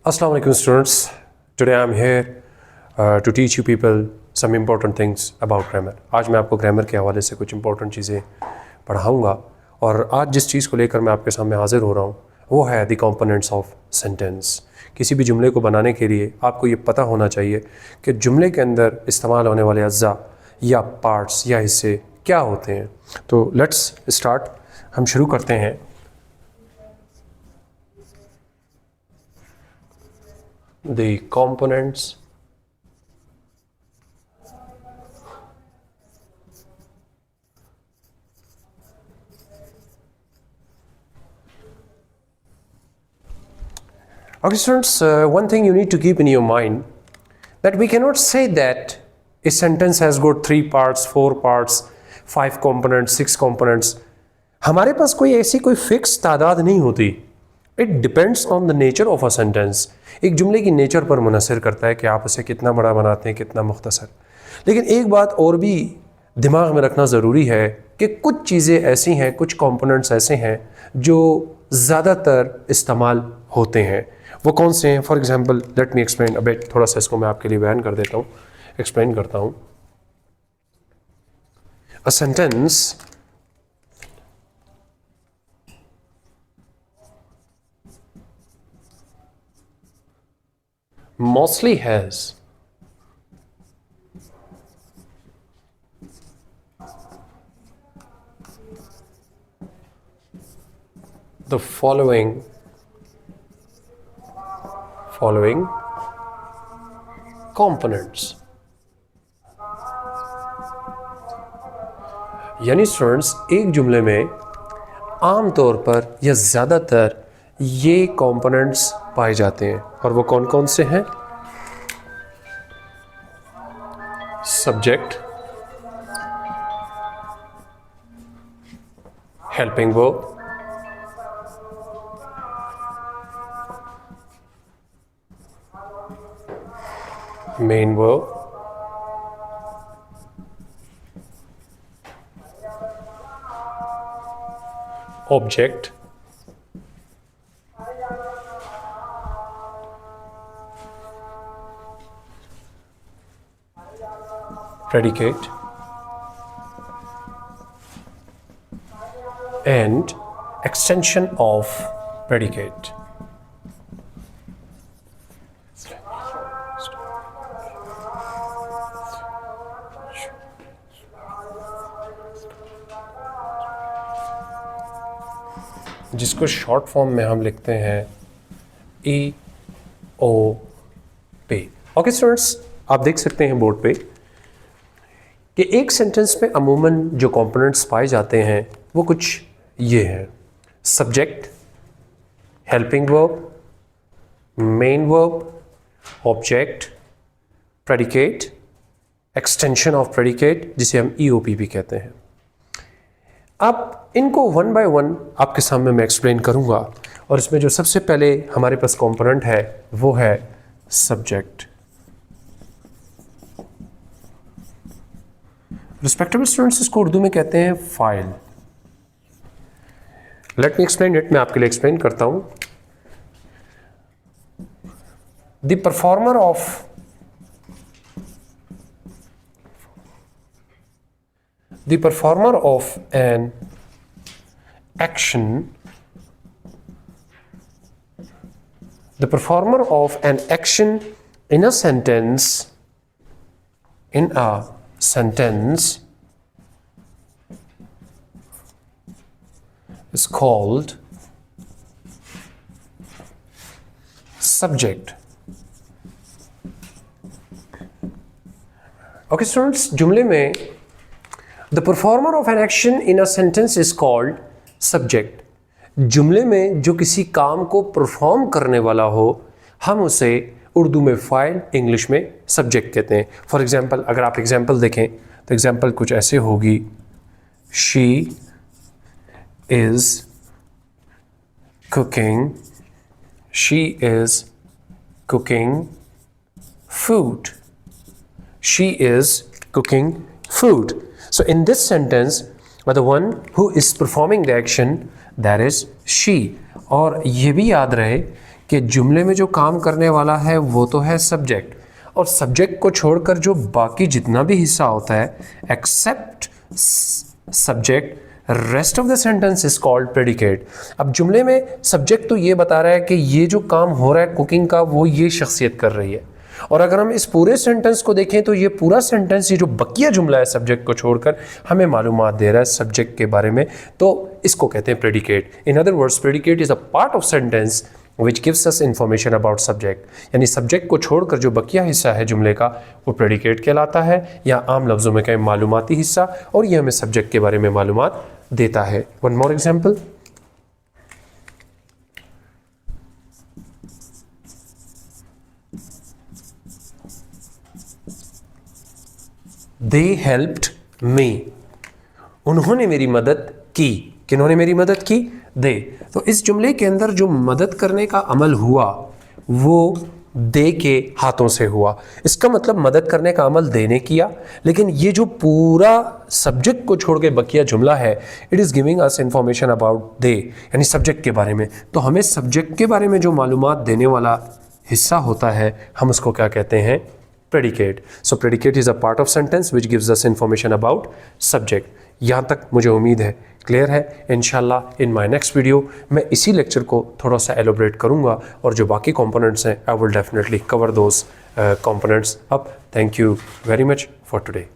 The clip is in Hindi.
Assalamu alaikum students. Today I'm here to teach you people some important things about grammar. आज मैं आपको ग्रामर के हवाले से कुछ important चीज़ें पढ़ाऊँगा और आज जिस चीज़ को लेकर मैं आपके सामने हाज़िर हो रहा हूँ वो है द components of sentence. किसी भी जुमले को बनाने के लिए आपको ये पता होना चाहिए कि जुमले के अंदर इस्तेमाल होने वाले अज्जा या पार्ट्स या हिस्से क्या होते हैं. तो लेट्स स्टार्ट. हम शुरू करते हैं. The components okay students, one thing you need to keep in your mind that we cannot say that a sentence has got 3 parts, 4 parts, 5 components, 6 components. हमारे पास कोई ऐसी कोई फिक्स तादाद नहीं होती. It depends on the nature of a sentence. एक जुमले की नेचर पर मुनहसर करता है कि आप उसे कितना बड़ा बनाते हैं, कितना मुख्तसर. लेकिन एक बात और भी दिमाग में रखना ज़रूरी है कि कुछ चीज़ें ऐसी हैं, कुछ कंपोनेंट्स ऐसे हैं जो ज़्यादातर इस्तेमाल होते हैं. वो कौन से हैं? For example let me explain a bit. थोड़ा सा इसको मैं आपके लिए बयान कर देता हूँ, एक्सप्लेन करता हूँ. A sentence mostly has the following components. यानी स्टूडेंट्स एक जुमले में आम तौर पर या ज़्यादातर ये कंपोनेंट्स पाए जाते हैं और वो कौन कौन से हैं? Subject, helping verb, main verb, object, predicate and extension of predicate. जिसको शॉर्ट फॉर्म में हम लिखते हैं EOP. ओके स्टूडेंट्स, आप देख सकते हैं बोर्ड पे कि एक सेंटेंस में अमूमन जो कंपोनेंट्स पाए जाते हैं वो कुछ ये हैं. Subject, helping verb, main verb, object, predicate, extension of predicate जिसे हम EOP भी कहते हैं. अब इनको वन बाय वन आपके सामने मैं एक्सप्लेन करूंगा और इसमें जो सबसे पहले हमारे पास कंपोनेंट है वो है सब्जेक्ट. रिस्पेक्टेबल स्टूडेंट्स, इसको उर्दू में कहते हैं file. Let me explain it. मैं आपके लिए एक्सप्लेन करता हूं. The performer of an action in a sentence is called subject. Okay students, जुमले में the performer of an action in a sentence is called subject. जुमले में जो किसी काम को परफॉर्म करने वाला हो हम उसे उर्दू में फाइल, इंग्लिश में सब्जेक्ट कहते हैं. फॉर एग्जाम्पल अगर आप एग्जाम्पल देखें तो एग्जाम्पल कुछ ऐसे होगी. She is cooking food. She is cooking food. So in this sentence the one who is performing the action, that is she. और ये भी याद रहे कि जुमले में जो काम करने वाला है वो तो है सब्जेक्ट, और सब्जेक्ट को छोड़कर जो बाकी जितना भी हिस्सा होता है, except subject, rest of the sentence is called predicate. अब जुमले में सब्जेक्ट तो ये बता रहा है कि ये जो काम हो रहा है कुकिंग का वो ये शख्सियत कर रही है, और अगर हम इस पूरे सेंटेंस को देखें तो ये पूरा सेंटेंस, ये जो बकिया जुमला है सब्जेक्ट को छोड़कर, हमें मालूमात दे रहा है सब्जेक्ट के बारे में, तो इसको कहते हैं predicate. In other words, predicate is a part of sentence which gives us information about subject, यानी सब्जेक्ट को छोड़कर जो बकिया हिस्सा है जुमले का वो प्रेडिकेट कहलाता है, या आम लफ्ज़ों में कहें मालूमाती हिस्सा, और ये हमें सब्जेक्ट के बारे में मालूमात देता है। One more example, They helped me, उन्होंने मेरी मदद की। किन्होंने मेरी मदद की? दे। तो इस जुमले के अंदर जो मदद करने का अमल हुआ वो दे के हाथों से हुआ। इसका मतलब मदद करने का अमल दे ने किया, लेकिन ये जो पूरा सब्जेक्ट को छोड़ के बकिया जुमला है, it is giving us information about the, यानी सब्जेक्ट के बारे में। तो हमें सब्जेक्ट के बारे में जो मालूमात देने वाला हिस्सा होता है, हम उसको क्या कहते हैं? Predicate. So predicate is a part of sentence which gives us information about subject. यहाँ तक मुझे उम्मीद है क्लियर है। इंशाल्लाह इन माय नेक्स्ट वीडियो मैं इसी लेक्चर को थोड़ा सा एलोबरेट करूँगा, और जो बाकी कंपोनेंट्स हैं I will definitely cover those components up. Thank you very much for today.